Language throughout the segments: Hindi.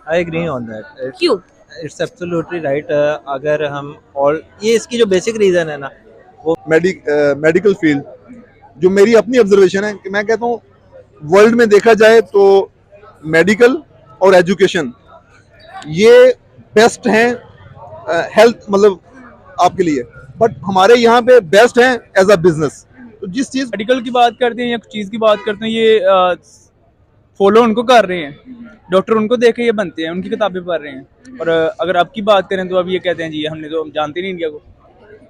I agree on that. क्यों? It's absolutely right. अगर हम और ये इसकी जो बेसिक रीजन है ना वो मेडिकल फील्ड, जो मेरी अपनी ऑब्जर्वेशन है कि मैं कहता हूँ वर्ल्ड में देखा जाए तो मेडिकल और एजुकेशन ये बेस्ट हैं हेल्थ मतलब आपके लिए, बट हमारे यहाँ पे बेस्ट हैं एज अ बिजनेस। तो जिस चीज मेडिकल की बात करते हैं या कुछ चीज़ की बात करते हैं, ये फॉलो उनको कर रहे हैं, डॉक्टर उनको देख के ये बनते हैं, उनकी किताबें पढ़ रहे हैं। और अगर आपकी बात करें तो अब ये कहते हैं जी हमने तो जानते नहीं इंडिया को।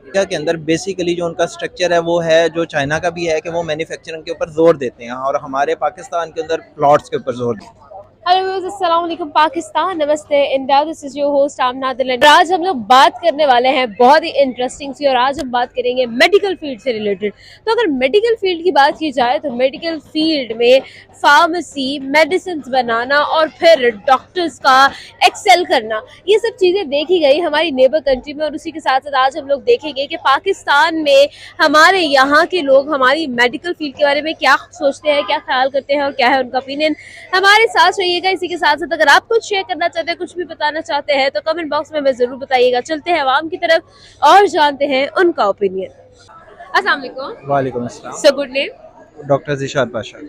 इंडिया के अंदर बेसिकली जो उनका स्ट्रक्चर है वो है जो चाइना का भी है कि वो मैन्युफैक्चरिंग के ऊपर जोर देते हैं और हमारे पाकिस्तान के अंदर प्लॉट्स के ऊपर जोर देते हैं। हेलो अस्सलाम वालेकुम पाकिस्तान, नमस्ते India, this is your host Amna Dilan. आज हम लोग बात करने वाले हैं बहुत ही इंटरेस्टिंग सी, और आज हम बात करेंगे मेडिकल फील्ड से रिलेटेड। तो अगर मेडिकल फील्ड की बात की जाए तो मेडिकल फील्ड में फार्मेसी, मेडिसिन बनाना और फिर डॉक्टर्स का एक्सेल करना, ये सब चीज़ें देखी गई हमारी नेबर कंट्री में। और उसी के साथ साथ आज हम लोग देखेंगे कि पाकिस्तान में हमारे यहाँ के लोग हमारी मेडिकल फील्ड के बारे में क्या सोचते हैं, क्या ख्याल करते हैं और क्या है उनका ओपिनियन। हमारे साथ रहिएगा। इसी के साथ साथ अगर आप कुछ शेयर करना चाहते हैं, कुछ भी बताना चाहते हैं तो कमेंट बॉक्स में हमें जरूर बताइएगा। चलते हैं अवाम की तरफ और जानते हैं उनका ओपिनियन। अस्सलाम वालेकुम। वालेकुम अस्सलाम। Sir, good name? Doctor Jishad Pasha.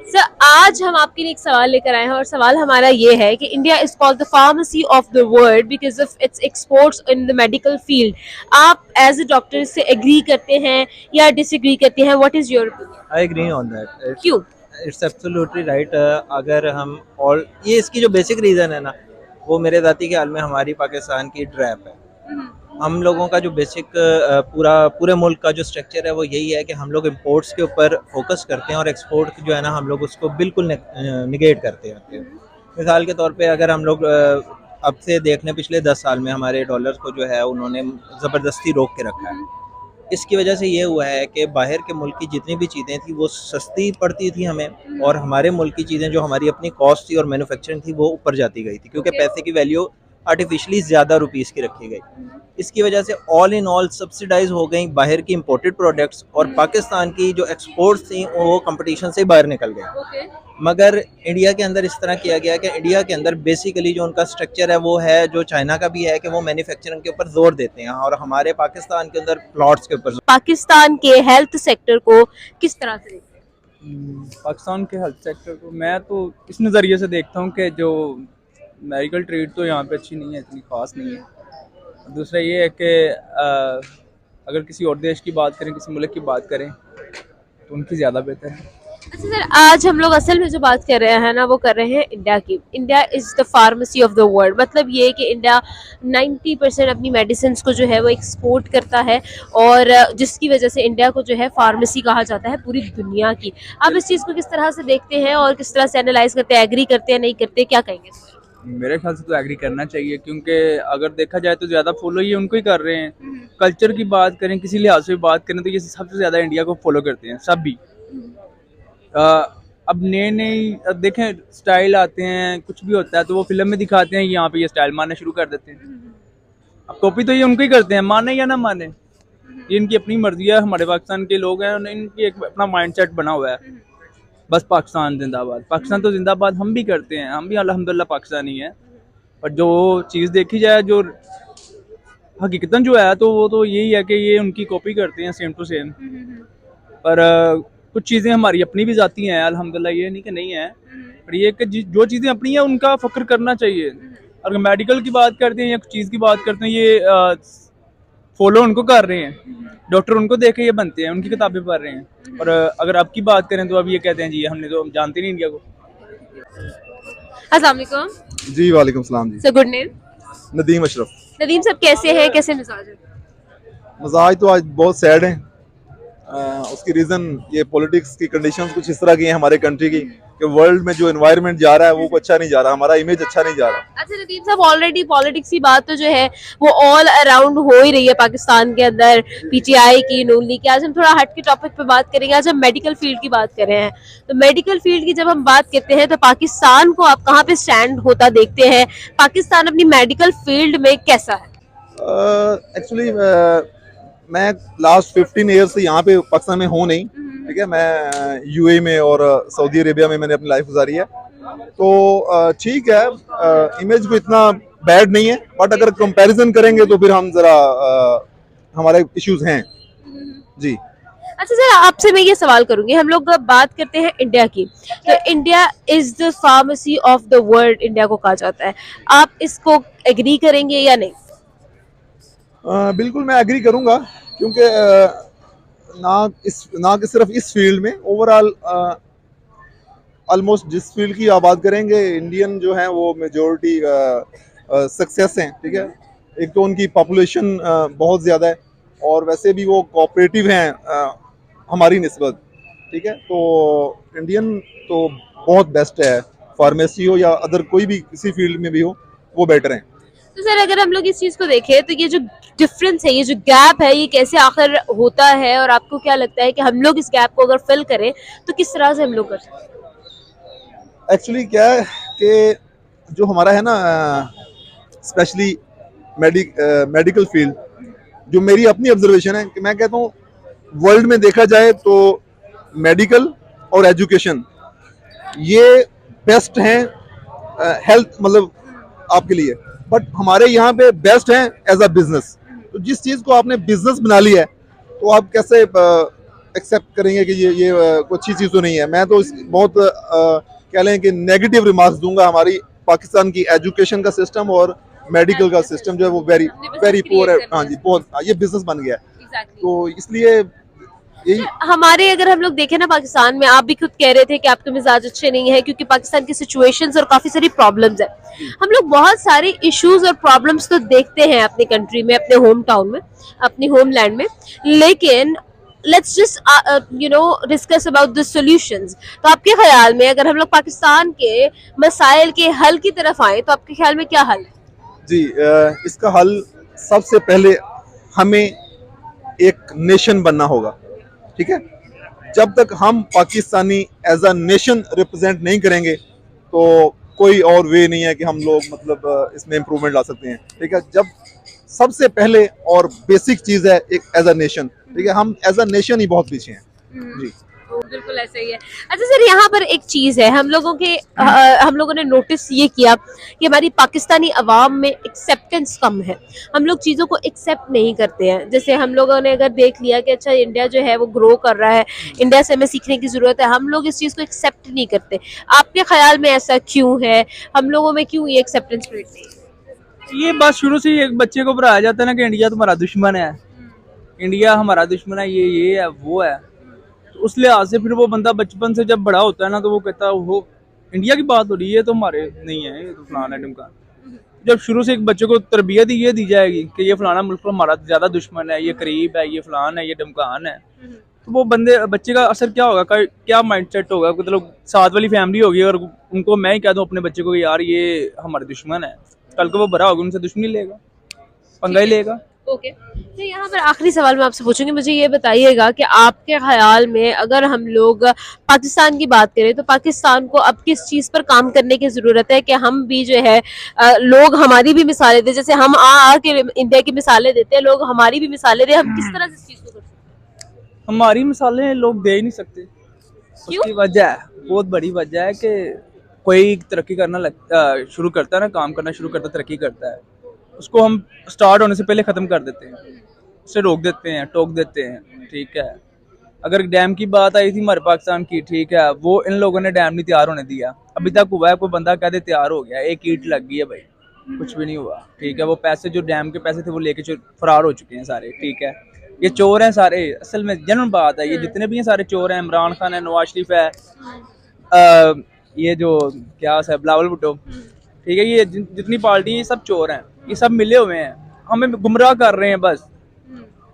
Sir, आज हम आपके लिए एक सवाल लेकर आए हैं और सवाल हमारा ये है कि India is called the pharmacy of the world because of its exports in the medical field. आप एज ए डॉक्टर से एग्री करते हैं या डिसएग्री करते हैं? What is your opinion? I agree on that. क्यों? It's absolutely right. अगर हम और ये इसकी जो बेसिक रीज़न है ना वो मेरे ज़ाती ख्याल में हमारी पाकिस्तान की ड्रैप है। हम लोगों का जो बेसिक पूरे मुल्क का जो स्ट्रक्चर है वो यही है कि हम लोग इंपोर्ट्स के ऊपर फोकस करते हैं और एक्सपोर्ट जो है ना हम लोग उसको बिल्कुल निगेट करते हैं। मिसाल के तौर पे अगर हम लोग अब से देख लें पिछले 10 साल में हमारे डॉलर्स को जो है उन्होंने ज़बरदस्ती रोक के रखा है। इसकी वजह से ये हुआ है कि बाहर के मुल्क की जितनी भी चीज़ें थी वो सस्ती पड़ती थी हमें, और हमारे मुल्क की चीज़ें जो हमारी अपनी कॉस्ट थी और मैन्युफैक्चरिंग थी वो ऊपर जाती गई थी क्योंकि पैसे की वैल्यू आर्टिफिशियली ज़्यादा रुपीस की रखी गई। इसकी वजह से ऑल इन ऑल सब्सिडाइज हो गई बाहर की इंपोर्टेड प्रोडक्ट्स, और पाकिस्तान की जो एक्सपोर्ट्स थी वो कंपटीशन से बाहर निकल गए। मगर इंडिया के अंदर इस तरह किया गया कि इंडिया के अंदर बेसिकली जो उनका स्ट्रक्चर है वो है जो चाइना का भी है कि वो मैन्युफैक्चरिंग के ऊपर जोर देते हैं और हमारे पाकिस्तान के अंदर प्लॉट्स के ऊपर। पाकिस्तान के हेल्थ सेक्टर को किस तरह से देखते हैं? पाकिस्तान के हेल्थ सेक्टर को मैं तो इस नज़रिए से देखता हूँ कि जो मेडिकल ट्रीट तो यहाँ पे अच्छी नहीं है, इतनी खास नहीं है। दूसरा ये है कि अगर किसी और देश की बात करें, किसी मुल्क की बात करें तो उनकी ज़्यादा बेहतर है। अच्छा सर, आज हम लोग असल में जो बात कर रहे हैं ना वो कर रहे हैं इंडिया की। India is the pharmacy of the world, मतलब ये कि इंडिया 90% अपनी मेडिसिन को जो है वो एक्सपोर्ट करता है, और जिसकी वजह से इंडिया को जो है फार्मेसी कहा जाता है पूरी दुनिया की। आप इस चीज़ को किस तरह से देखते हैं और किस तरह से एनालाइज करते हैं? एग्री करते हैं, नहीं करते, क्या कहेंगे? मेरे ख्याल से तो एग्री करना चाहिए, क्योंकि अगर देखा जाए तो ज़्यादा फॉलो ये उनको ही कर रहे हैं। कल्चर की बात करें, किसी लिहाज से बात करें तो ये सबसे ज़्यादा इंडिया को फॉलो करते हैं सब भी। अब नए नए देखें स्टाइल आते हैं, कुछ भी होता है तो वो फिल्म में दिखाते हैं, यहाँ पे ये स्टाइल मारना शुरू कर देते हैं। अब कॉपी तो ये उनको ही करते हैं, माने या ना माने, ये इनकी अपनी मर्जी है। हमारे पाकिस्तान के लोग हैं, इनकी एक अपना माइंडसेट बना हुआ है, बस पाकिस्तान जिंदाबाद। पाकिस्तान तो जिंदाबाद हम भी करते हैं, हम भी अल्हम्दुलिल्लाह पाकिस्तानी हैं। और जो चीज़ देखी जाए, जो हकीकतन जो है तो वो तो यही है कि ये उनकी कॉपी करते हैं सेम टू सेम। पर कुछ चीज़ें हमारी अपनी भी जाती हैं अल्हम्दुलिल्लाह, ये नहीं कि नहीं है, पर ये कि जो चीज़ें अपनी हैं उनका फ़ख्र करना चाहिए। अगर मेडिकल की बात करते हैं या कुछ चीज़ की बात करते हैं, ये फॉलो उनको कर रहे हैं, डॉक्टर उनको देख के ये बनते हैं, उनकी किताबें पढ़ रहे हैं। और अगर आपकी बात करें तो अब ये कहते हैं जी हमने तो जानते नहीं इंडिया को। अस्सलाम वालेकुम। जी वालेकुम सलाम जी। Sir, good name? Nadeem Ashraf. Nadeem साहब, कैसे हैं, कैसे मिजाज है? मजाज तो आज बहुत सैड है। उसकी रीज़न ये पॉलिटिक्स की कंडीशंस कुछ इस तरह की हैं हमारे कंट्री की कि वर्ल्ड में जो एनवायरनमेंट जा रहा है वो अच्छा नहीं जा रहा, हमारा इमेज अच्छा नहीं जा रहा। अच्छा नदीम साहब, ऑलरेडी पॉलिटिक्स की बात तो जो है वो ऑल अराउंड हो ही रही है पाकिस्तान के अंदर, पीटीआई की, नून लीग की। आज हम थोड़ा हट के टॉपिक पे बात करेंगे। आज हम मेडिकल फील्ड की बात कर रहे हैं, तो मेडिकल फील्ड की जब हम बात करते हैं तो पाकिस्तान को आप कहाँ पे स्टैंड होता देखते हैं? पाकिस्तान अपनी मेडिकल फील्ड में कैसा है? एक्चुअली मैं लास्ट 15 ईयर से यहाँ पे पाकिस्तान में हूँ नहीं, ठीक है। मैं यूएई में और सऊदी अरेबिया में मैंने अपनी लाइफ गुजारी है। तो ठीक है, इमेज को इतना बैड नहीं है, बट अगर कंपैरिजन करेंगे तो फिर हम जरा हमारे इश्यूज हैं जी। अच्छा सर, आपसे मैं ये सवाल करूंगी, हम लोग बात करते हैं इंडिया की, तो India is the pharmacy of the world, India को कहा जाता है, आप इसको एग्री करेंगे या नहीं? बिल्कुल मैं एग्री करूंगा, क्योंकि ना कि सिर्फ इस फील्ड में, ओवरऑल ऑलमोस्ट जिस फील्ड की आप बात करेंगे, इंडियन जो है वो मेजोरिटी सक्सेस हैं, ठीक है। एक तो उनकी पॉपुलेशन बहुत ज़्यादा है, और वैसे भी वो कोऑपरेटिव हैं हमारी निस्बत, ठीक है। तो इंडियन तो बहुत बेस्ट है, फार्मेसी हो या अदर कोई भी किसी फील्ड में भी हो, वो बेटर हैं। तो सर अगर हम लोग इस चीज को देखें तो ये जो डिफरेंस है, ये जो गैप है, ये कैसे आखिर होता है, और आपको क्या लगता है कि हम लोग इस गैप को अगर फिल करें तो किस तरह से हम लोग कर सकते हैं? एक्चुअली क्या है कि जो हमारा है ना, स्पेशली मेडिकल फील्ड, जो मेरी अपनी ऑब्जर्वेशन है कि मैं कहता हूँ वर्ल्ड में देखा जाए तो मेडिकल और एजुकेशन ये बेस्ट हैं हेल्थ मतलब आपके लिए, बट हमारे यहाँ पे बेस्ट हैं एज अ बिजनेस। तो जिस चीज़ को आपने बिजनेस बना लिया है, तो आप कैसे एक्सेप्ट करेंगे कि ये कोई अच्छी चीज़ तो नहीं है। मैं तो बहुत कह लें कि नेगेटिव रिमार्क्स दूंगा हमारी पाकिस्तान की एजुकेशन का सिस्टम और मेडिकल का सिस्टम जो है वो वेरी वेरी पुअर है। हाँ जी, बहुत, ये बिजनेस बन गया है। तो इसलिए यही हमारे, अगर हम लोग देखें ना पाकिस्तान में, आप भी खुद कह रहे थे कि आपके मिजाज अच्छे नहीं है क्योंकि पाकिस्तान की सिचुएशंस और काफी सारी प्रॉब्लम्स है। हम लोग बहुत सारे इश्यूज और प्रॉब्लम्स तो देखते हैं अपनी कंट्री में, अपने होम टाउन में, अपनी होमलैंड में, लेकिन let's just discuss about the solutions. तो आपके ख्याल में अगर हम लोग पाकिस्तान के मसाइल के हल की तरफ आए तो आपके ख्याल में क्या हल है? जी, इसका हल सबसे पहले हमें एक नेशन बनना होगा, ठीक है। जब तक हम Pakistani as a nation represent नहीं करेंगे तो कोई और वे नहीं है कि हम लोग मतलब इसमें इम्प्रूवमेंट ला सकते हैं, ठीक है। जब सबसे पहले और बेसिक चीज़ है एक एज अ नेशन, ठीक है। हम एज अ नेशन ही बहुत पीछे हैं जी। बिल्कुल ऐसा ही है। अच्छा सर, यहाँ पर एक चीज है, हम लोगों ने नोटिस ये किया कि हमारी पाकिस्तानी अवाम में एक्सेप्टेंस कम है, हम लोग चीज़ों को एक्सेप्ट नहीं करते हैं। जैसे हम लोगों ने अगर देख लिया कि अच्छा इंडिया जो है वो ग्रो कर रहा है, इंडिया से हमें सीखने की ज़रूरत है, हम लोग इस चीज़ को एक्सेप्ट नहीं करते। आपके ख्याल में ऐसा क्यों है, हम लोगों में क्यों ये एक्सेप्टेंस रेट नहीं है? ये बात शुरू से ही एक बच्चे को पढ़ाया जाता है ना कि इंडिया तुम्हारा दुश्मन है, इंडिया हमारा दुश्मन है, ये है वो है। तो उस लिहाज से फिर वो बंदा बचपन से जब बड़ा होता है ना, तो वो कहता है वो इंडिया की बात हो रही है, ये तो हमारे नहीं है, ये तो फलाना है ढिमकाना। जब शुरू से एक बच्चे को तरबियत ये दी जाएगी कि ये फलाना मुल्क हमारा ज्यादा दुश्मन है, ये करीब है, ये फलान है, ये ढमकान है, तो वो बच्चे का असर क्या होगा, क्या माइंडसेट होगा। मतलब साथ वाली फैमिली होगी और उनको मैं ही कह दूं अपने बच्चे को कि यार ये हमारे दुश्मन है, कल को वो बड़ा होगा उनसे दुश्मनी लेगा, पंगा ही लेगा। ओके, तो यहाँ पर आखिरी सवाल मैं आपसे पूछूंगी, मुझे ये बताइएगा कि आपके ख्याल में अगर हम लोग पाकिस्तान की बात करें तो पाकिस्तान को अब किस चीज़ पर काम करने की ज़रूरत है कि हम भी जो है लोग हमारी भी मिसालें दें, जैसे हम के इंडिया की मिसालें देते हैं, लोग हमारी भी मिसालें दें, हम किस तरह से इस चीज़ को कर सकते हैं? हमारी मिसालें लोग दे ही नहीं सकते। क्यों? उसकी वजह है, बहुत बड़ी वजह है कि कोई तरक्की करना शुरू करता है ना, काम करना शुरू करता है, तरक्की करता है, उसको हम स्टार्ट होने से पहले ख़त्म कर देते हैं, उसे रोक देते हैं, टोक देते हैं, ठीक है। अगर डैम की बात आई थी हमारे पाकिस्तान की, ठीक है, वो इन लोगों ने डैम नहीं तैयार होने दिया, अभी तक हुआ है कोई बंदा कह दे तैयार हो गया, एक ईंट लग गई है भाई, कुछ भी नहीं हुआ, ठीक है। वो पैसे जो डैम के पैसे थे वो लेके फरार हो चुके हैं सारे, ठीक है। ये चोर हैं सारे, असल में जनरल बात है, ये जितने भी हैं सारे चोर हैं। इमरान खान है, नवाज शरीफ है, ये जो क्या है बिलावल भुट्टो, ठीक है, ये जितनी पार्टी ये सब चोर हैं, ये सब मिले हुए हैं, हमें गुमराह कर रहे हैं। बस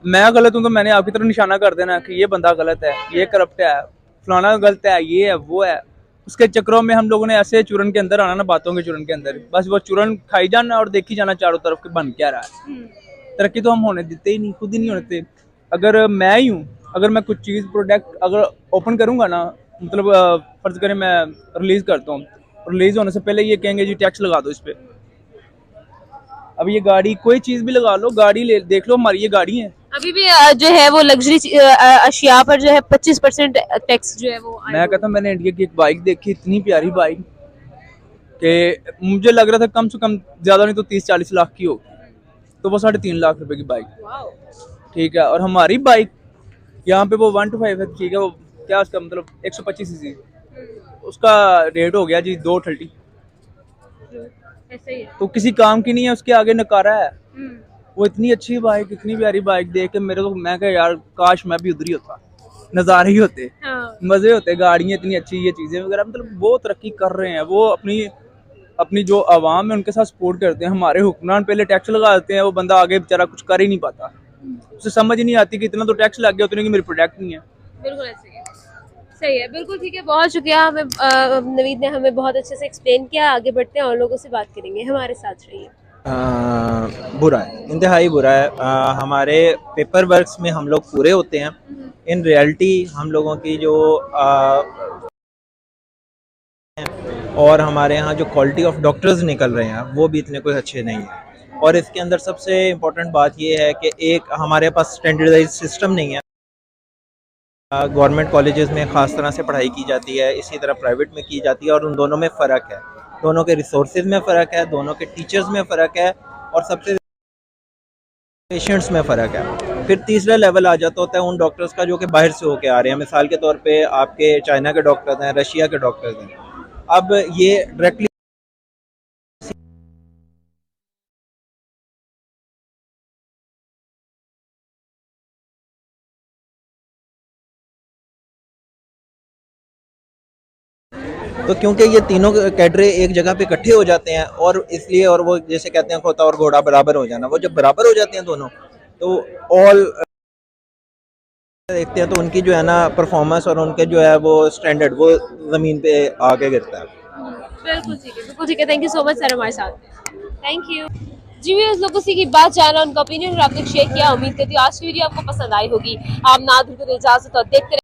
मैं गलत हूँ तो मैंने आपकी तरफ निशाना कर देना कि ये बंदा गलत है, ये करप्ट है, फलाना गलत है, ये है वो है। उसके चक्रों में हम लोगों ने ऐसे चूरन के अंदर आना ना, बातों के चूरन के अंदर, बस वो चूरन खाई जाना और देखी जाना चारों तरफ के बन क्या रहा है। तरक्की तो हम होने देते ही नहीं, खुद ही नहीं होने देते। अगर मैं ही हूँ, अगर मैं कुछ चीज़ प्रोडक्ट अगर ओपन करूँगा ना, मतलब फर्ज करें मैं रिलीज़ करता हूँ, रिलीज़ होने से पहले ये कहेंगे जी टैक्स लगा दो इस पर। अब ये गाड़ी कोई चीज़ भी लगा लो, गाड़ी ले देख लो, हमारी ये गाड़ी है, अभी भी जो है वो लग्जरी अशिया पर जो है 25% टैक्स जो है वो मैं कहता हूँ, मैंने इंडिया की एक बाइक देखी, इतनी प्यारी बाइक, कि मुझे लग रहा था कम से कम ज़्यादा नहीं तो 30-40 लाख की होगी, तो वो 3.5 लाख रुपए की बाइक। ठीक है, और हमारी बाइक यहाँ पे वो 125 है, ठीक है, वो क्या उसका मतलब 125 सीसी, उसका रेट हो गया जी 230। ऐसे ही है। तो किसी काम की नहीं है, उसके आगे नकारा है। वो इतनी अच्छी बाइक, इतनी प्यारी बाइक देख के मेरे तो, मैं कहा यार काश मैं भी उधर ही होता, नज़ारे ही होते, हाँ। मज़े होते, गाड़ियाँ इतनी अच्छी, ये चीज़ें वगैरह, मतलब वो तरक्की कर रहे हैं, वो अपनी जो आवाम है उनके साथ सपोर्ट करते हैं। हमारे हुक्मरान पहले टैक्स लगा देते हैं, वो बंदा आगे बेचारा कुछ कर ही नहीं पाता, उसे समझ ही नहीं आती कि इतना तो टैक्स लग गया, उतने की मेरी प्रोडक्ट नहीं है। बिल्कुल ऐसे ही है। सही है, बिल्कुल ठीक है, बहुत शुक्रिया। हमें नवीद ने हमें बहुत अच्छे से एक्सप्लेन किया। आगे बढ़ते हैं और लोगों से बात करेंगे, हमारे साथ रहिए। बुरा है, इंतहाई बुरा है। हमारे पेपर वर्क्स में हम लोग पूरे होते हैं, इन रियलिटी हम लोगों की जो और हमारे यहाँ जो क्वालिटी ऑफ डॉक्टर्स निकल रहे हैं वो भी इतने कोई अच्छे नहीं हैं। और इसके अंदर सबसे इम्पोर्टेंट बात ये है कि एक हमारे पास स्टैंडर्डाइज सिस्टम नहीं है। गवर्नमेंट कॉलेजेस में ख़ास तरह से पढ़ाई की जाती है, इसी तरह प्राइवेट में की जाती है, और उन दोनों में फ़र्क है, दोनों के रिसोर्सेज में फ़र्क है, दोनों के टीचर्स में फ़र्क है, और सबसे पेशेंट्स में फ़र्क है। फिर तीसरा लेवल आ जाता होता है उन डॉक्टर्स का जो कि बाहर से होके आ रहे हैं। मिसाल के तौर पे आपके चाइना के डॉक्टर्स हैं, रशिया के डॉक्टर्स हैं। अब ये डायरेक्टली तो क्योंकि ये तीनों कैडरे एक जगह पे इकट्ठे हो जाते हैं, और इसलिए, और वो जैसे कहते हैं खोता और घोड़ा बराबर हो जाना, वो जब बराबर हो जाते हैं दोनों, तो ऑल देखते हैं तो उनकी जो है ना परफॉर्मेंस और उनके जो है वो स्टैंडर्ड वो ज़मीन पे आके गिरता है। बिल्कुल ठीक है, बिल्कुल ठीक है। Thank you so much sir हमारे साथ। Thank you ji. व्यूअर्स, लोगों से की बात जाना, उनका ओपिनियन और आप तक शेयर किया। उम्मीद करती हूँ आज की वीडियो आपको पसंद आई होगी। आप ना इजाजत और देखते